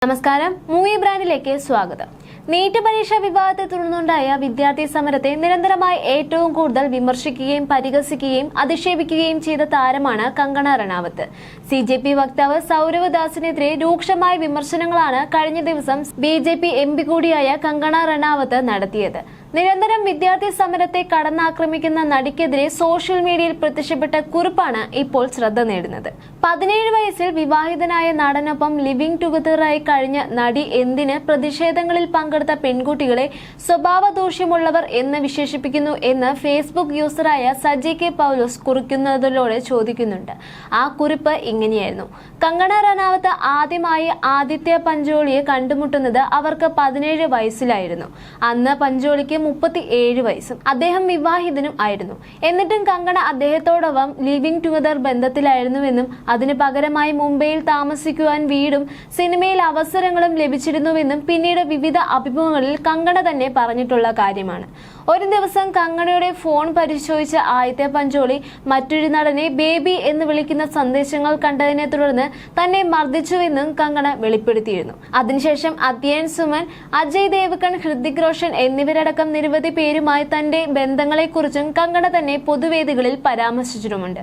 നമസ്കാരം, മൂവി ബ്രാൻഡിലേക്ക് സ്വാഗതം. നീറ്റ് പരീക്ഷാ വിവാദത്തെ തുടർന്നുണ്ടായ വിദ്യാർത്ഥി സമരത്തെ നിരന്തരമായി ഏറ്റവും കൂടുതൽ വിമർശിക്കുകയും പരിഹസിക്കുകയും അധിക്ഷേപിക്കുകയും ചെയ്ത താരമാണ് കങ്കണ റണാവത്ത്. CJP വക്താവ് സൗരവ് ദാസിനെതിരെ രൂക്ഷമായ വിമർശനങ്ങളാണ് കഴിഞ്ഞ ദിവസം BJP MP കൂടിയായ കങ്കണ റണാവത്ത് നടത്തിയത്. നിരന്തരം വിദ്യാർത്ഥി സമരത്തെ കടന്നാക്രമിക്കുന്ന നടിക്കെതിരെ സോഷ്യൽ മീഡിയയിൽ പ്രത്യക്ഷപ്പെട്ട കുറിപ്പാണ് ഇപ്പോൾ ശ്രദ്ധ നേടുന്നത്. 17 വയസ്സിൽ വിവാഹിതനായ നടനൊപ്പം ലിവിംഗ് ടുഗദറായി കഴിഞ്ഞ നടി എന്തിന് പ്രതിഷേധങ്ങളിൽ പങ്കെടുത്ത പെൺകുട്ടികളെ സ്വഭാവ ദൂഷ്യമുള്ളവർ എന്ന് വിശേഷിപ്പിക്കുന്നു എന്ന് ഫേസ്ബുക്ക് യൂസറായ സജി കെ പൗലോസ് കുറിക്കുന്നതിലൂടെ ചോദിക്കുന്നുണ്ട്. ആ കുറിപ്പ് ഇങ്ങനെയായിരുന്നു: കങ്കണ റണാവത്ത് ആദ്യമായി ആദിത്യ പഞ്ചോളിയെ കണ്ടുമുട്ടുന്നത് അവർക്ക് 17 വയസ്സിലായിരുന്നു. അന്ന് പഞ്ചോളിക്ക് 37 വയസ്സും. അദ്ദേഹം വിവാഹിതനും ആയിരുന്നു. എന്നിട്ടും കങ്കണ അദ്ദേഹത്തോടൊപ്പം ലിവിംഗ് ടുഗദർ ബന്ധത്തിലായിരുന്നുവെന്നും അതിന് പകരമായി മുംബൈയിൽ താമസിക്കുവാൻ വീടും സിനിമയിൽ അവസരങ്ങളും ലഭിച്ചിരുന്നുവെന്നും പിന്നീട് വിവിധ അഭിമുഖങ്ങളിൽ കങ്കണ തന്നെ പറഞ്ഞിട്ടുള്ള കാര്യമാണ്. ഒരു ദിവസം കങ്കണയുടെ ഫോൺ പരിശോധിച്ച ആദിത്യ പഞ്ചോളി മറ്റൊരു നടനെ ബേബി എന്ന് വിളിക്കുന്ന സന്ദേശങ്ങൾ കണ്ടതിനെ തുടർന്ന് തന്നെ മർദ്ദിച്ചുവെന്നും കങ്കണ വെളിപ്പെടുത്തിയിരുന്നു. അതിനുശേഷം അധ്യയൻ സുമൻ, അജയ് ദേവ്ഗൺ, ഹൃതിക് റോഷൻ എന്നിവരടക്കം നിരവധി പേരുമായി തന്റെ ബന്ധങ്ങളെക്കുറിച്ചും കങ്കണ തന്നെ പൊതുവേദികളിൽ പരാമർശിച്ചിട്ടുമുണ്ട്.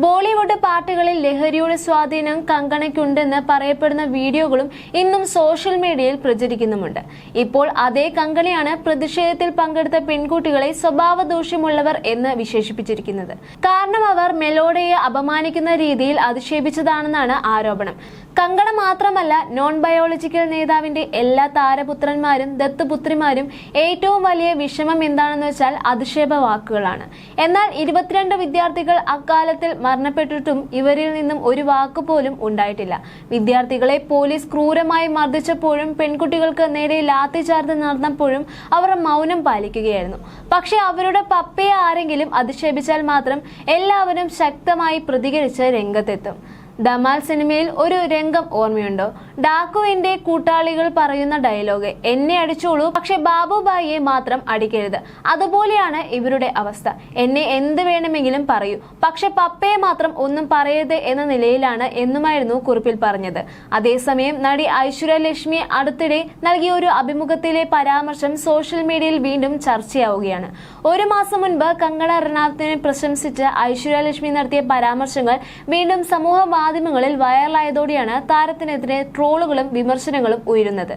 ബോളിവുഡ് പാർട്ടികളിൽ ലഹരിയുടെ സ്വാധീനം കങ്കണയ്ക്കുണ്ടെന്ന് പറയപ്പെടുന്ന വീഡിയോകളും ഇന്നും സോഷ്യൽ മീഡിയയിൽ പ്രചരിക്കുന്നുമുണ്ട്. ഇപ്പോൾ അതേ കങ്കണയാണ് പ്രതിഷേധത്തിൽ പങ്കെടുത്ത പെൺകുട്ടികളെ സ്വഭാവ ദൂഷ്യമുള്ളവർ എന്ന് വിശേഷിപ്പിച്ചിരിക്കുന്നത്. കാരണം അവർ മെലോഡയെ അപമാനിക്കുന്ന രീതിയിൽ അധിക്ഷേപിച്ചതാണെന്നാണ് ആരോപണം. കങ്കണ മാത്രമല്ല, നോൺ ബയോളജിക്കൽ നേതാവിന്റെ എല്ലാ താരപുത്രന്മാരും ദത്തുപുത്രിമാരും ഏറ്റവും വലിയ വിഷമം എന്താണെന്ന് വെച്ചാൽ അധിക്ഷേപ വാക്കുകളാണ്. എന്നാൽ 22 വിദ്യാർത്ഥികൾ അക്കാലത്തിൽ മരണപ്പെട്ടിട്ടും ഇവരിൽ നിന്നും ഒരു വാക്കുപോലും ഉണ്ടായിട്ടില്ല. വിദ്യാർത്ഥികളെ പോലീസ് ക്രൂരമായി മർദ്ദിച്ചപ്പോഴും പെൺകുട്ടികൾക്ക് നേരെ ലാത്തിചാർജ് നടന്നപ്പോഴും അവർ മൗനം പാലിക്കുകയായിരുന്നു. പക്ഷെ അവരുടെ പപ്പയെ ആരെങ്കിലും അധിക്ഷേപിച്ചാൽ മാത്രം എല്ലാവരും ശക്തമായി പ്രതികരിച്ച് രംഗത്തെത്തും. ധമാൽ സിനിമയിൽ ഒരു രംഗം ഓർമ്മയുണ്ടോ? ഡാക്കുവിന്റെ കൂട്ടാളികൾ പറയുന്ന ഡയലോഗ്, എന്നെ അടിച്ചോളൂ പക്ഷെ ബാബുബായിയെ മാത്രം അടിക്കരുത്. അതുപോലെയാണ് ഇവരുടെ അവസ്ഥ. എന്നെ എന്ത് വേണമെങ്കിലും പറയൂ, പക്ഷെ പപ്പയെ മാത്രം ഒന്നും പറയരുത് എന്ന നിലയിലാണ് എന്നുമായിരുന്നു കുറിപ്പിൽ പറഞ്ഞത്. അതേസമയം നടി ഐശ്വര്യ ലക്ഷ്മി അടുത്തിടെ നൽകിയ ഒരു അഭിമുഖത്തിലെ പരാമർശം സോഷ്യൽ മീഡിയയിൽ വീണ്ടും ചർച്ചയാവുകയാണ്. ഒരു മാസം മുൻപ് കങ്കണ റണാവത്തിനെ പ്രശംസിച്ച് ഐശ്വര്യ ലക്ഷ്മി നടത്തിയ പരാമർശങ്ങൾ വീണ്ടും സമൂഹ മാധ്യമങ്ങളിൽ വൈറലായതോടെയാണ് താരത്തിനെതിരെ ട്രോളുകളും വിമർശനങ്ങളും ഉയരുന്നത്.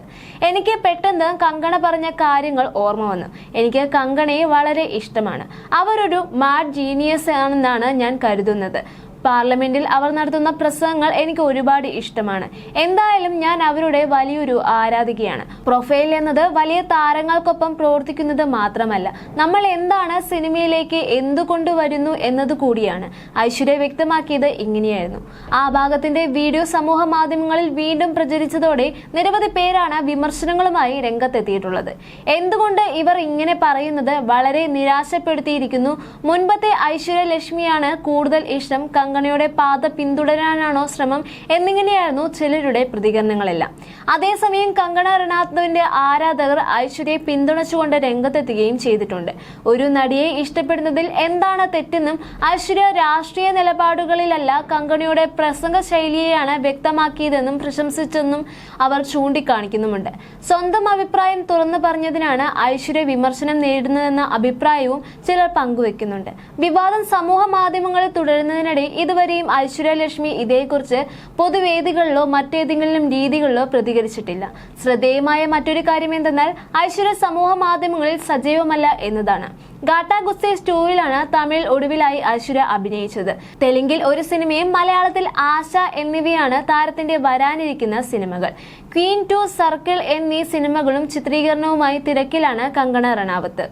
എനിക്ക് പെട്ടെന്ന് കങ്കണ പറഞ്ഞ കാര്യങ്ങൾ ഓർമ്മ വന്നു. എനിക്ക് കങ്കണയെ വളരെ ഇഷ്ടമാണ്. അവരൊരു മാഡ് ജീനിയസ് ആണെന്നാണ് ഞാൻ കരുതുന്നത്. പാർലമെന്റിൽ അവർ നടത്തുന്ന പ്രസംഗങ്ങൾ എനിക്ക് ഒരുപാട് ഇഷ്ടമാണ്. എന്തായാലും ഞാൻ അവരുടെ വലിയൊരു ആരാധികയാണ്. പ്രൊഫൈൽ എന്നത് വലിയ താരങ്ങൾക്കൊപ്പം പ്രവർത്തിക്കുന്നത് മാത്രമല്ല, നമ്മൾ എന്താണ് സിനിമയിലേക്ക് എന്തുകൊണ്ടുവരുന്നു എന്നത് കൂടിയാണ്. ഐശ്വര്യ വ്യക്തമാക്കിയത് ഇങ്ങനെയായിരുന്നു. ആ ഭാഗത്തിന്റെ വീഡിയോ സമൂഹ മാധ്യമങ്ങളിൽ വീണ്ടും പ്രചരിച്ചതോടെ നിരവധി പേരാണ് വിമർശനങ്ങളുമായി രംഗത്തെത്തിയിട്ടുള്ളത്. എന്തുകൊണ്ട് ഇവർ ഇങ്ങനെ പറയുന്നത് വളരെ നിരാശപ്പെടുത്തിയിരിക്കുന്നു. മുൻപത്തെ ഐശ്വര്യ ലക്ഷ്മിയാണ് കൂടുതൽ ഇഷ്ടം, കങ്കണയുടെ പാത പിന്തുടരാനാണോ ശ്രമം എന്നിങ്ങനെയായിരുന്നു ചിലരുടെ പ്രതികരണങ്ങളെല്ലാം. അതേസമയം കങ്കണ റണാവത്തിന്റെ ആരാധകർ ഐശ്വര്യയെ പിന്തുണച്ചുകൊണ്ട് രംഗത്തെത്തുകയും ചെയ്തിട്ടുണ്ട്. ഒരു നടിയെ ഇഷ്ടപ്പെടുന്നതിൽ എന്താണ് തെറ്റെന്നും ഐശ്വര്യ രാഷ്ട്രീയ നിലപാടുകളിലല്ല കങ്കണയുടെ പ്രസംഗ ശൈലിയെയാണ് വ്യക്തമാക്കിയതെന്നും പ്രശംസിച്ചെന്നും അവർ ചൂണ്ടിക്കാണിക്കുന്നുമുണ്ട്. സ്വന്തം അഭിപ്രായം തുറന്നു പറഞ്ഞതിനാണ് ഐശ്വര്യ വിമർശനം നേരിടുന്നതെന്ന അഭിപ്രായവും ചിലർ പങ്കുവെക്കുന്നുണ്ട്. വിവാദം സമൂഹ മാധ്യമങ്ങളിൽ തുടരുന്നതിനിടെ ഇതുവരെയും ഐശ്വര്യ ലക്ഷ്മി ഇതേക്കുറിച്ച് പൊതുവേദികളിലോ മറ്റേതെങ്കിലും രീതികളിലോ പ്രതികരിച്ചിട്ടില്ല. ശ്രദ്ധേയമായ മറ്റൊരു കാര്യം എന്തെന്നാൽ ഐശ്വര്യ സമൂഹ മാധ്യമങ്ങളിൽ സജീവമല്ല എന്നതാണ്. ഗാട്ടാ ഗുസ്തേസ് 2-ലാണ് തമിഴിൽ ഒടുവിലായി ഐശ്വര്യ അഭിനയിച്ചത്. തെലുങ്കിൽ ഒരു സിനിമയും മലയാളത്തിൽ ആശ എന്നിവയാണ് താരത്തിന്റെ വരാനിരിക്കുന്ന സിനിമകൾ. ക്വീൻ 2, സർക്കിൾ എന്നീ സിനിമകളും ചിത്രീകരണവുമായി തിരക്കിലാണ് കങ്കണ റണാവത്ത്.